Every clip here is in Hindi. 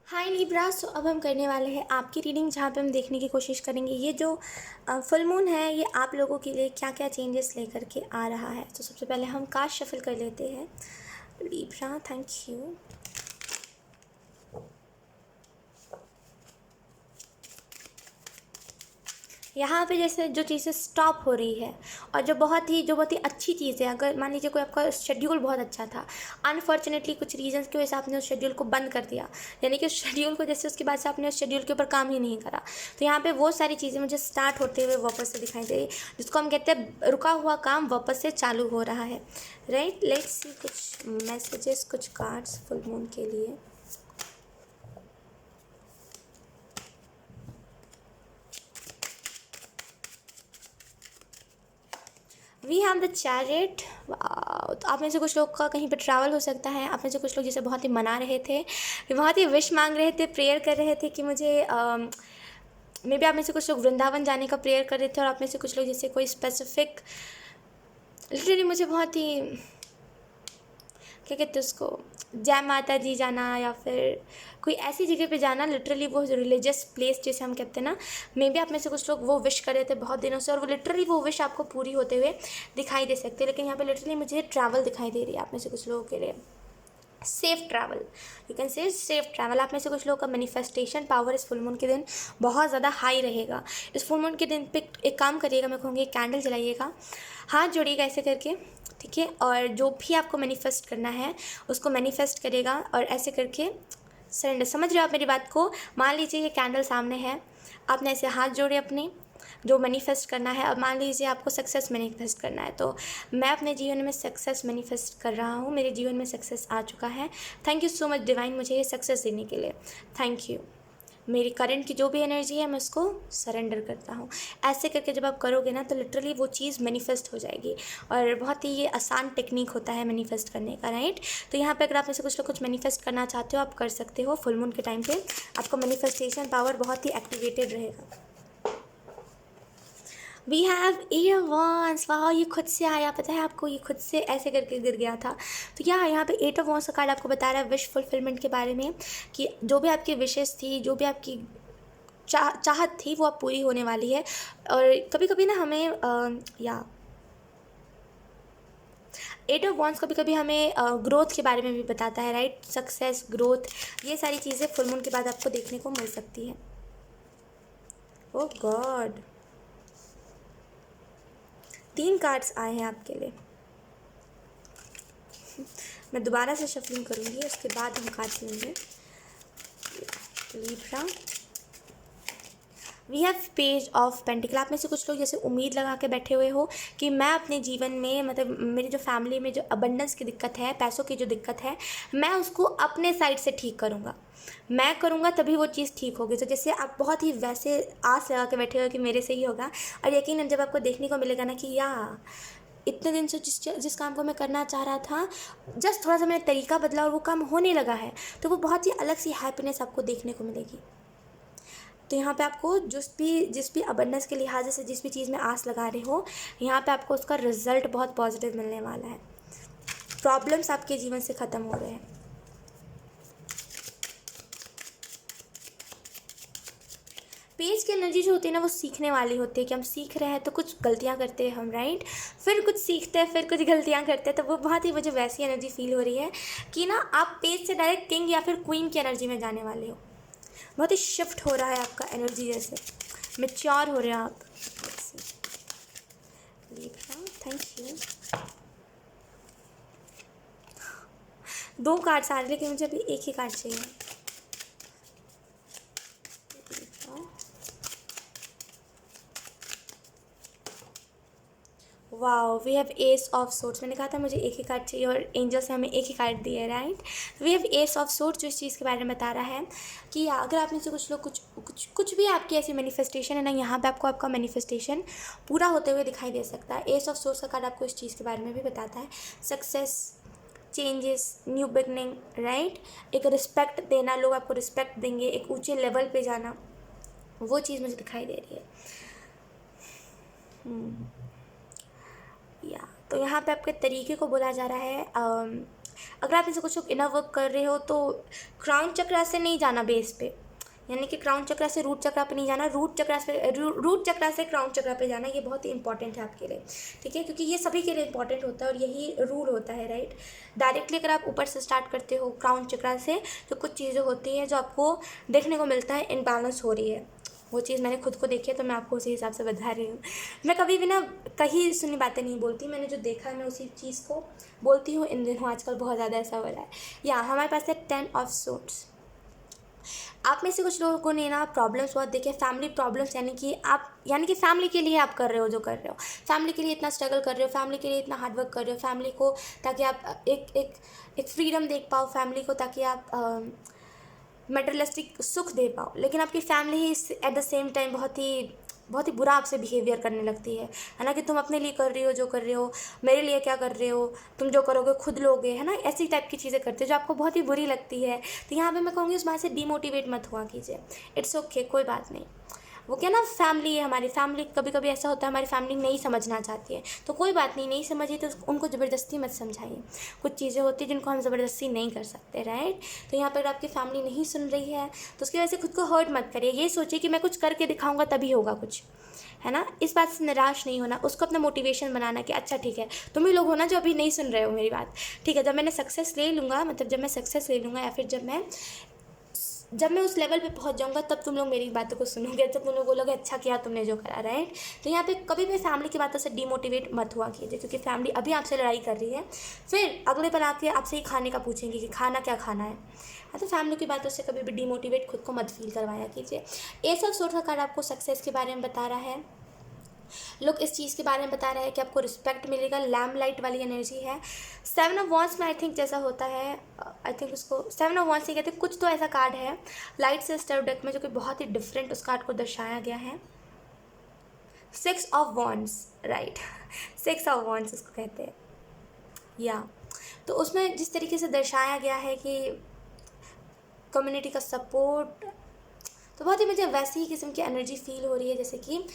हाय लिब्रा। सो अब हम करने वाले हैं आपकी रीडिंग, जहाँ पे हम देखने की कोशिश करेंगे ये जो फुल मून है ये आप लोगों के लिए क्या क्या चेंजेस लेकर के आ रहा है। तो सबसे पहले हम कार्ड शफल कर लेते हैं। Libra, thank you. यहाँ पे जैसे जो चीज़ें स्टॉप हो रही है और जो बहुत ही अच्छी चीज़ है, अगर मान लीजिए कोई आपका शेड्यूल बहुत अच्छा था, अनफॉर्चुनेटली कुछ रीजंस की वजह से आपने उस शेड्यूल को बंद कर दिया, यानी कि उस शेड्यूल को जैसे उसके बाद से आपने उस शेड्यूल के ऊपर काम ही नहीं करा, तो यहाँ पे वो सारी चीज़ें मुझे स्टार्ट होते हुए वापस से दिखाई दे रही, जिसको हम कहते हैं रुका हुआ काम वापस से चालू हो रहा है। राइट, लेट्स सी कुछ मैसेजेस, कुछ कार्ड्स फुल मून के लिए। We have the chariot. तो आप में से कुछ लोग का कहीं पर ट्रैवल हो सकता है। आप में से कुछ लोग जैसे बहुत ही मना रहे थे, बहुत ही विश मांग रहे थे, प्रेयर कर रहे थे कि मुझे मे बी आप में से कुछ लोग वृंदावन जाने का प्रेयर कर रहे थे, और आप में से कुछ लोग जैसे कोई स्पेसिफिक, लिटरली मुझे बहुत ही, क्या कहते हैं उसको, जय माता दी जाना या फिर कोई ऐसी जगह पे जाना, लिटरली वो रिलीजियस प्लेस जैसे हम कहते हैं ना, मे बी आप में से कुछ लोग वो विश कर रहे थे बहुत दिनों से, और वो लिटरली वो विश आपको पूरी होते हुए दिखाई दे सकते हैं। लेकिन यहाँ पे लिटरली मुझे ट्रैवल दिखाई दे रही है आप में से कुछ लोगों के लिए। Safe travel, you can say safe travel. आप में से कुछ लोगों का मैनिफेस्टेशन पावर इस फुल मून के दिन बहुत ज़्यादा हाई रहेगा। इस फुल मून के दिन पे एक काम करिएगा, मैं कहूँगी कैंडल जलाइएगा, हाथ जोड़िएगा ऐसे करके, ठीक है, और जो भी आपको मैनिफेस्ट करना है उसको मैनिफेस्ट करेगा, और ऐसे करके सरेंडर। समझ रहे हो आप मेरी बात को? मान लीजिए ये कैंडल सामने है, आपने ऐसे हाथ जोड़े अपने, जो मैनिफेस्ट करना है। अब मान लीजिए आपको सक्सेस मैनिफेस्ट करना है, तो मैं अपने जीवन में सक्सेस मैनिफेस्ट कर रहा हूँ, मेरे जीवन में सक्सेस आ चुका है। Thank you so much divine, मुझे ये सक्सेस देने के लिए थैंक यू। मेरी करंट की जो भी एनर्जी है मैं उसको सरेंडर करता हूँ। ऐसे करके जब आप करोगे ना तो लिटरली वो चीज़ मैनिफेस्ट हो जाएगी, और बहुत ही ये आसान टेक्निक होता है मैनिफेस्ट करने का। राइट, तो यहाँ पे अगर आप में से कुछ लोग कुछ मैनिफेस्ट करना चाहते हो आप कर सकते हो। फुल मून के टाइम पे आपका मैनिफेस्टेशन पावर बहुत ही एक्टिवेटेड रहेगा। वी हैव ईयर वाह, ये खुद से आया, पता है आपको, ये खुद से ऐसे करके गिर गया था। तो यहाँ पे 8 ऑफ वॉन्ड्स का कार्ड आपको बता रहा है विश फुलफिलमेंट के बारे में, कि जो भी आपकी विशेस थी, जो भी आपकी चाहत थी, वो अब पूरी होने वाली है। और कभी कभी ना हमें या 8 ऑफ वॉन्ड्स कभी कभी हमें ग्रोथ के बारे में भी बताता है। राइट, सक्सेस, ग्रोथ, ये सारी चीज़ें फुल मून के बाद आपको देखने को मिल सकती है। ओह गॉड, 3 कार्ड्स आए हैं आपके लिए। मैं दोबारा से शफलिंग करूँगी, उसके बाद हम कार्ड्स लेंगे। Libra, we have page of pentacle. आप में से कुछ लोग जैसे उम्मीद लगा के बैठे हुए हो कि मैं अपने जीवन में, मतलब मेरी जो फैमिली में जो अबंडेंस की दिक्कत है, पैसों की जो दिक्कत है, मैं उसको अपने साइड से ठीक करूँगा, मैं करूँगा तभी वो चीज़ ठीक होगी। तो जैसे आप बहुत ही वैसे आस लगा के बैठे हो कि मेरे से ही होगा, और यकीनन जब आपको देखने को मिलेगा ना कि इतने दिन से जिस काम को मैं करना चाह रहा था, जस्ट थोड़ा सा मैंने तरीका बदला और वो काम होने लगा है, तो वो बहुत ही अलग सी हैप्पीनेस आपको देखने को मिलेगी। तो यहाँ पे आपको जिस भी अबंडेंस के लिहाज से जिस भी चीज़ में आस लगा रहे हो, यहाँ पे आपको उसका रिजल्ट बहुत पॉजिटिव मिलने वाला है। प्रॉब्लम्स आपके जीवन से ख़त्म हो रहे हैं। पेज की एनर्जी जो होती है ना, वो सीखने वाली होती है, कि हम सीख रहे हैं तो कुछ गलतियाँ करते हैं हम, राइट, फिर कुछ सीखते हैं, फिर कुछ गलतियाँ करते हैं। तो वो बहुत ही मुझे वैसी एनर्जी फील हो रही है कि ना आप पेज से डायरेक्ट किंग या फिर क्वीन की एनर्जी में जाने वाले हो। बहुत ही शिफ्ट हो रहा है आपका एनर्जी, जैसे मेच्योर हो रहे हो आप। Thank you. 2 कार्ड्स आ रहे, लेकिन मुझे अभी एक ही कार्ड चाहिए। Wow, we have ace of swords. मैंने कहा था मुझे एक ही कार्ड चाहिए, और एंजल्स ने हमें एक ही कार्ड दिया है। Right, we have ace of swords, जो इस चीज़ के बारे में बता रहा है कि अगर आप में से कुछ लोग कुछ भी आपकी ऐसी मैनिफेस्टेशन है ना, यहाँ पे आपको आपका मैनिफेस्टेशन पूरा होते हुए दिखाई दे सकता है। एस ऑफ सोर्ट्स का कार्ड आपको इस चीज़ के बारे में भी बताता है, success, changes, new beginning. Right, एक रिस्पेक्ट देना, लोग आपको रिस्पेक्ट देंगे, एक ऊंचे लेवल पे जाना, वो चीज़ मुझे दिखाई दे रही है। या तो यहाँ पे आपके तरीके को बोला जा रहा है अगर आप इसे कुछ लोग इनर वर्क कर रहे हो तो क्राउन चक्रा से नहीं जाना बेस पे, यानी कि क्राउन चक्रा से रूट चक्रा पे नहीं जाना, रूट चक्रा से क्राउन चक्रा पे जाना। ये बहुत ही इंपॉर्टेंट है आपके लिए, ठीक है, क्योंकि ये सभी के लिए इंपॉर्टेंट होता है और यही रूल होता है, राइट। डायरेक्टली अगर आप ऊपर से स्टार्ट करते हो क्राउन चक्रा से, तो कुछ चीज़ें होती हैं जो आपको देखने को मिलता है इनबैलेंस हो रही है। वो चीज़ मैंने खुद को देखी है, तो मैं आपको उसी हिसाब से बता रही हूँ। मैं कभी भी ना कहीं सुनी बातें नहीं बोलती, मैंने जो देखा है मैं उसी चीज़ को बोलती हूँ। इन दिनों आजकल बहुत ज़्यादा ऐसा हो रहा है। या हमारे पास है 10 ऑफ सूट्स। आप में से कुछ लोगों ने ना प्रॉब्लम्स बहुत देखे, फैमिली प्रॉब्लम्स, यानी कि फैमिली के लिए आप कर रहे हो जो कर रहे हो, फैमिली के लिए इतना स्ट्रगल कर रहे हो, फैमिली के लिए इतना हार्डवर्क कर रहे हो, फैमिली को ताकि आप एक फ्रीडम देख पाओ, फैमिली को ताकि आप मटेरियलिस्टिक सुख दे पाओ। लेकिन आपकी family he at the same time बहुत ही बुरा आपसे बिहेवियर करने लगती है ना, कि तुम अपने लिए कर रही हो जो कर रहे हो, मेरे लिए क्या कर रहे हो, तुम जो करोगे खुद लोगे, है ना, ऐसी टाइप की चीज़ें करते हो जो आपको बहुत ही बुरी लगती है। तो यहाँ पे मैं कहूँगी उस बात से डीमोटिवेट मत हुआ कीजिए, इट्स ओके, कोई बात नहीं। वो क्या ना, फैमिली है हमारी, फैमिली कभी कभी ऐसा होता है हमारी फैमिली नहीं समझना चाहती है, तो कोई बात नहीं, नहीं समझी तो उनको ज़बरदस्ती मत समझाइए। कुछ चीज़ें होती हैं जिनको हम ज़बरदस्ती नहीं कर सकते, राइट। तो यहाँ पर आपकी फैमिली नहीं सुन रही है तो उसकी वजह से खुद को हर्ट मत करिए। ये सोचिए कि मैं कुछ करके दिखाऊंगा तभी होगा कुछ, है ना। इस बात से निराश नहीं होना, उसको अपना मोटिवेशन बनाना कि अच्छा ठीक है, तुम ही लोग हो ना जो अभी नहीं सुन रहे हो मेरी बात, ठीक है, जब मैंने सक्सेस ले लूँगा, मतलब जब मैं सक्सेस ले लूँगा या फिर जब मैं उस लेवल पे पहुंच जाऊंगा तब तुम लोग मेरी बातों को सुनोगे, तब तुम लोग बोलोगे अच्छा किया तुमने जो करा, राइट। तो यहाँ पे कभी भी फैमिली की बातों से डिमोटिवेट मत हुआ कीजिए, क्योंकि फैमिली अभी आपसे लड़ाई कर रही है, फिर अगले पल आके आपसे ही खाने का पूछेंगे कि खाना क्या खाना है। हाँ, तो फैमिली की बातों से कभी भी डिमोटिवेट खुद को मत फील करवाया कीजिए। ये सब सोच का कार्ड आपको सक्सेस के बारे में बता रहा है, लोग इस चीज़ के बारे में बता रहे हैं कि आपको रिस्पेक्ट मिलेगा, लैम्प लाइट वाली एनर्जी है। 7 ऑफ वॉन्ड्स में आई थिंक जैसा होता है, आई थिंक उसको 7 ऑफ वॉन्ड्स ही कहते हैं, कुछ तो ऐसा कार्ड है लाइट से स्टर डेक में जो कि बहुत ही डिफरेंट उस कार्ड को दर्शाया गया है। 6 of wands, right, 6 of wands उसको कहते हैं। या तो उसमें जिस तरीके से दर्शाया गया है कि कम्युनिटी का सपोर्ट, तो बहुत ही मुझे वैसी ही किस्म की एनर्जी फील हो रही है, जैसे कि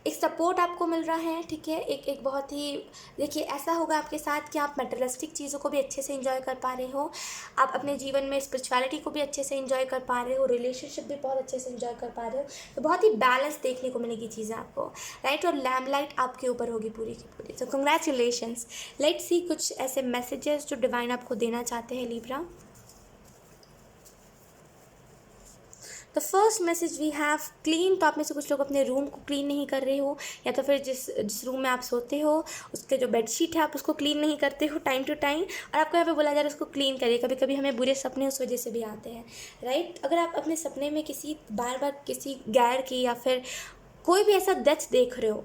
एक सपोर्ट आपको मिल रहा है, ठीक है, एक बहुत ही, देखिए ऐसा होगा आपके साथ कि आप मटेरियलिस्टिक चीज़ों को भी अच्छे से एंजॉय कर पा रहे हो, आप अपने जीवन में स्पिरिचुअलिटी को भी अच्छे से एंजॉय कर पा रहे हो, रिलेशनशिप भी बहुत अच्छे से एंजॉय कर पा रहे हो, तो बहुत ही बैलेंस देखने को मिलेगी चीज़ें आपको, राइट। और लैम्प लाइट आपके ऊपर होगी पूरी की पूरी। तो कंग्रेचुलेशंस। लेट्स सी कुछ ऐसे मैसेजेस जो डिवाइन आपको देना चाहते हैं Libra. The first message we have clean. तो आप में से कुछ लोग अपने रूम को क्लीन नहीं कर रहे हो, या तो फिर जिस रूम में आप सोते हो उसके जो बेडशीट है आप उसको क्लीन नहीं करते हो टाइम टू टाइम, और आपको यहाँ पे बोला जा रहा है उसको क्लीन करिए। कभी कभी हमें बुरे सपने उस वजह से भी आते हैं, राइट। अगर आप अपने सपने में बार बार किसी गैर की या फिर कोई भी ऐसा डेथ देख रहे हो,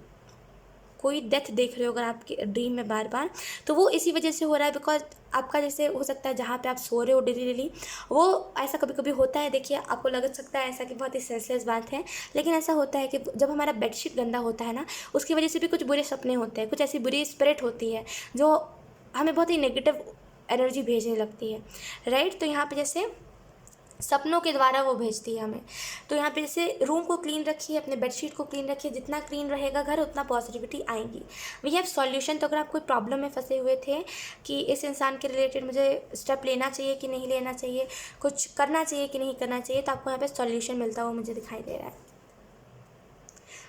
अगर आपके ड्रीम में बार बार, तो वो इसी वजह से हो रहा है, बिकॉज आपका जैसे हो सकता है जहाँ पे आप सो रहे हो डेली वो ऐसा कभी कभी होता है। देखिए आपको लग सकता है ऐसा कि बहुत ही सेंसलेस बात है, लेकिन ऐसा होता है कि जब हमारा बेडशीट गंदा होता है ना, उसकी वजह से भी कुछ बुरे सपने होते हैं, कुछ ऐसी बुरी स्पिरिट होती है जो हमें बहुत ही नेगेटिव एनर्जी भेजने लगती है, राइट। तो यहाँ पे जैसे सपनों के द्वारा वो भेजती है हमें। तो यहाँ पे जैसे रूम को क्लीन रखिए, अपने बेडशीट को क्लीन रखिए, जितना क्लीन रहेगा घर उतना पॉजिटिविटी आएगी। We have solution. तो अगर आप कोई प्रॉब्लम में फंसे हुए थे कि इस इंसान के रिलेटेड मुझे स्टेप लेना चाहिए कि नहीं लेना चाहिए, कुछ करना चाहिए कि नहीं करना चाहिए, तो आपको यहाँ पे सॉल्यूशन मिलता हुआ मुझे दिखाई दे रहा है।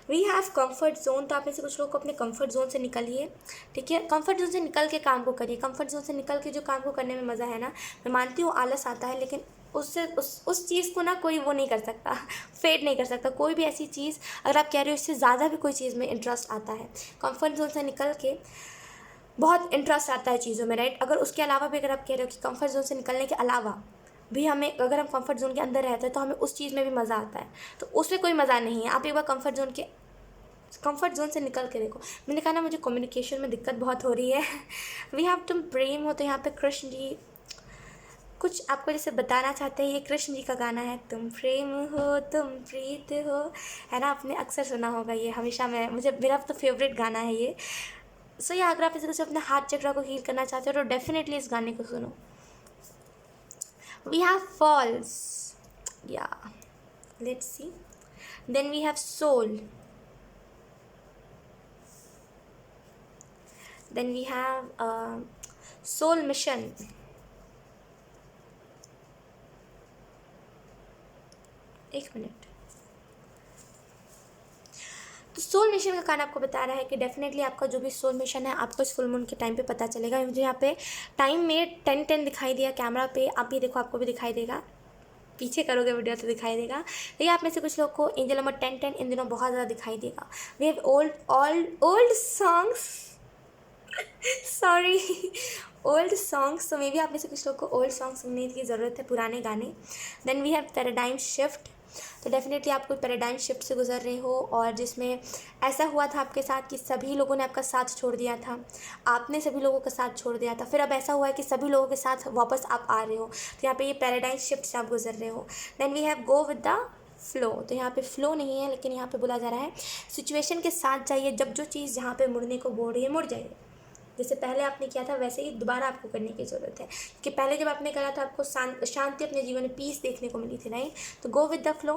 We have comfort zone. तो आप में से कुछ लोग अपने कम्फर्ट जोन से निकलिए, ठीक है, कम्फर्ट जोन से निकल के काम को करिए। कम्फर्ट जोन से निकल के जो काम को करने में मज़ा है ना, मैं मानती हूँ आलस आता है, लेकिन उससे उस चीज़ को ना कोई वो नहीं कर सकता, फेड नहीं कर सकता। कोई भी ऐसी चीज़ अगर आप कह रहे हो इससे ज़्यादा भी कोई चीज़ में इंटरेस्ट आता है, कम्फर्ट जोन से निकल के बहुत इंटरेस्ट आता है चीज़ों में, राइट। अगर उसके अलावा भी अगर आप कह रहे हो कि कम्फर्ट जोन से निकलने के अलावा भी हमें, अगर हम कंफर्ट जोन के अंदर रहते हैं तो हमें उस चीज़ में भी मज़ा आता है, तो उसमें कोई मज़ा नहीं है। आप एक बार कंफर्ट जोन से निकल के देखो। मैंने कहा ना मुझे कम्युनिकेशन में दिक्कत बहुत हो रही है। वी हैव तुम प्रेम हो, तो यहाँ पे कृष्ण जी कुछ आपको जैसे बताना चाहते हैं। ये कृष्ण जी का गाना है, तुम प्रेम हो तुम प्रीत हो, है ना, आपने अक्सर सुना होगा ये, हमेशा मेरा तो फेवरेट गाना है ये। सो ये अगर आप इसे कुछ अपने हार्ट चक्र को हील करना चाहते हो तो डेफिनेटली इस गाने को सुनो। वी हैव फॉल्स, या let's see, then we have soul, then we have soul mission. एक मिनट। तो सोल मिशन का कार्ड आपको बता रहा है कि डेफिनेटली आपका जो भी सोल मिशन है आपको इस फुल मून के टाइम पे पता चलेगा। मुझे यहाँ पे टाइम में 10:10 दिखाई दिया कैमरा पे, आप ये देखो आपको भी दिखाई देगा, पीछे करोगे वीडियो तो दिखाई देगा। लेकिन आप में से कुछ लोग को एंजल नंबर 10:10 इन दिनों बहुत ज़्यादा दिखाई देगा। We have old songs sorry old songs, तो मे बी आप में से कुछ लोग को ओल्ड सॉन्ग सुनने की ज़रूरत है, पुराने गाने। Then we have paradigm shift. तो डेफिनेटली आप कोई पैराडाइम शिफ्ट से गुजर रहे हो, और जिसमें ऐसा हुआ था आपके साथ कि सभी लोगों ने आपका साथ छोड़ दिया था, आपने सभी लोगों का साथ छोड़ दिया था, फिर अब ऐसा हुआ है कि सभी लोगों के साथ वापस आप आ रहे हो। तो यहाँ पे ये पैराडाइम शिफ्ट से आप गुजर रहे हो। Then we have go with the flow. तो यहाँ पे फ्लो नहीं है, लेकिन यहाँ पे बोला जा रहा है सिचुएशन के साथ जाइए, जब जो चीज़ जहाँ पे मुड़ने को बोल रही है मुड़ जाइए। जैसे पहले आपने किया था वैसे ही दोबारा आपको करने की ज़रूरत है, कि पहले जब आपने करा था आपको शांति अपने जीवन में पीस देखने को मिली थी, राइट। तो go with the flow.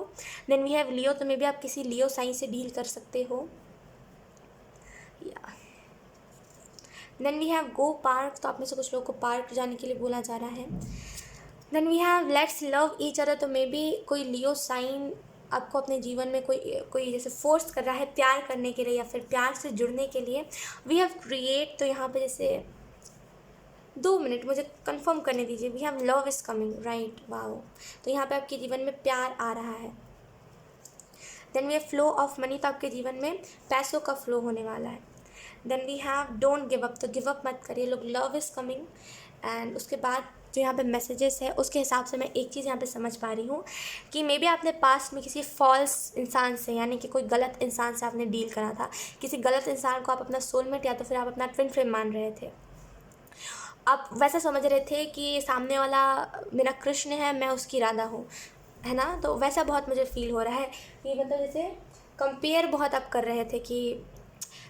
Then we have Leo. तो मे बी आप किसी लियो साइन से डील कर सकते हो, या then we have go park. तो आप में से कुछ लोगों को पार्क जाने के लिए बोला जा रहा है। Then we have let's love each other. तो मे बी कोई लियो साइन आपको अपने जीवन में कोई जैसे फोर्स कर रहा है प्यार करने के लिए, या फिर प्यार से जुड़ने के लिए। We have create. तो यहाँ पे जैसे 2 मिनट मुझे कंफर्म करने दीजिए। We have love is coming, right, wow. तो यहाँ पे आपके जीवन में प्यार आ रहा है। Then we have flow of money. तो आपके जीवन में पैसों का फ्लो होने वाला है। Then we have don't give up. तो गिव अप मत करिए लोग, लव इज़ कमिंग। एंड उसके बाद जो यहाँ पे मैसेजेस है उसके हिसाब से मैं एक चीज़ यहाँ पे समझ पा रही हूँ कि मे बी आपने पास्ट में किसी फॉल्स इंसान से, यानी कि कोई गलत इंसान से आपने डील करा था। किसी गलत इंसान को आप अपना सोलमेट या तो फिर आप अपना ट्विन फ्लेम मान रहे थे। आप वैसा समझ रहे थे कि सामने वाला मेरा कृष्ण है, मैं उसकी राधा हूँ, है ना। तो वैसा बहुत मुझे फील हो रहा है कि मतलब जैसे कंपेयर बहुत आप कर रहे थे, कि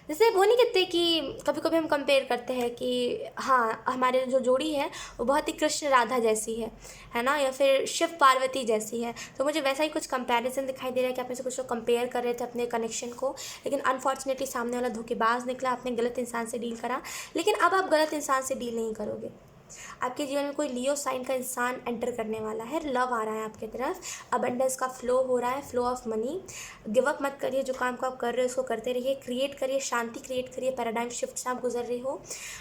जैसे वो नहीं कहते कि कभी कभी हम कंपेयर करते हैं कि हाँ हमारे जो जोड़ी है वो बहुत ही कृष्ण राधा जैसी है ना, या फिर शिव पार्वती जैसी है। तो मुझे वैसा ही कुछ कंपैरिजन दिखाई दे रहा है कि आप में से कुछ लोग कंपेयर कर रहे थे अपने कनेक्शन को, लेकिन अनफॉर्चुनेटली सामने वाला धोखेबाज निकला, आपने गलत इंसान से डील करा। लेकिन अब आप गलत इंसान से डील नहीं करोगे। आपके जीवन में कोई लियो साइन का इंसान एंटर करने वाला है, लव आ रहा है आपकी तरफ, अबंडेंस का फ्लो हो रहा है, flow of money. Give up मत करिए, जो काम को आप कर रहे हो उसको करते रहिए, क्रिएट करिए, शांति क्रिएट करिए। पैराडाइम शिफ्ट से आप गुजर रहे हो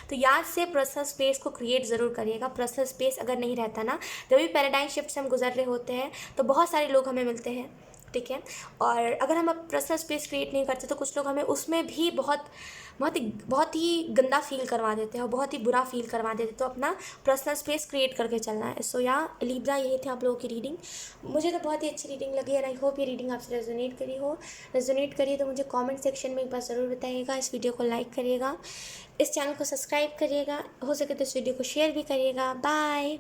तो याद से पर्सनल स्पेस को क्रिएट ज़रूर करिएगा। पर्सनल स्पेस अगर नहीं रहता ना, जब भी पैराडाइम शिफ्ट से हम गुजर रहे होते हैं तो बहुत सारे लोग हमें मिलते हैं, ठीक है। और अगर हम अब पर्सनल स्पेस क्रिएट नहीं करते तो कुछ लोग हमें उसमें भी बहुत ही गंदा फील करवा देते हैं और बहुत ही बुरा फील करवा देते हैं। तो अपना पर्सनल स्पेस क्रिएट करके चलना है। सो या लिब्रा, यही थे आप लोगों की रीडिंग। मुझे तो बहुत ही अच्छी रीडिंग लगी है। आई होप ये रीडिंग आपसे रेजोनेट करी तो मुझे कमेंट सेक्शन में एक बार ज़रूर बताइएगा। इस वीडियो को लाइक करिएगा, इस चैनल को सब्सक्राइब करिएगा, हो सके तो इस वीडियो को शेयर भी करिएगा। बाय।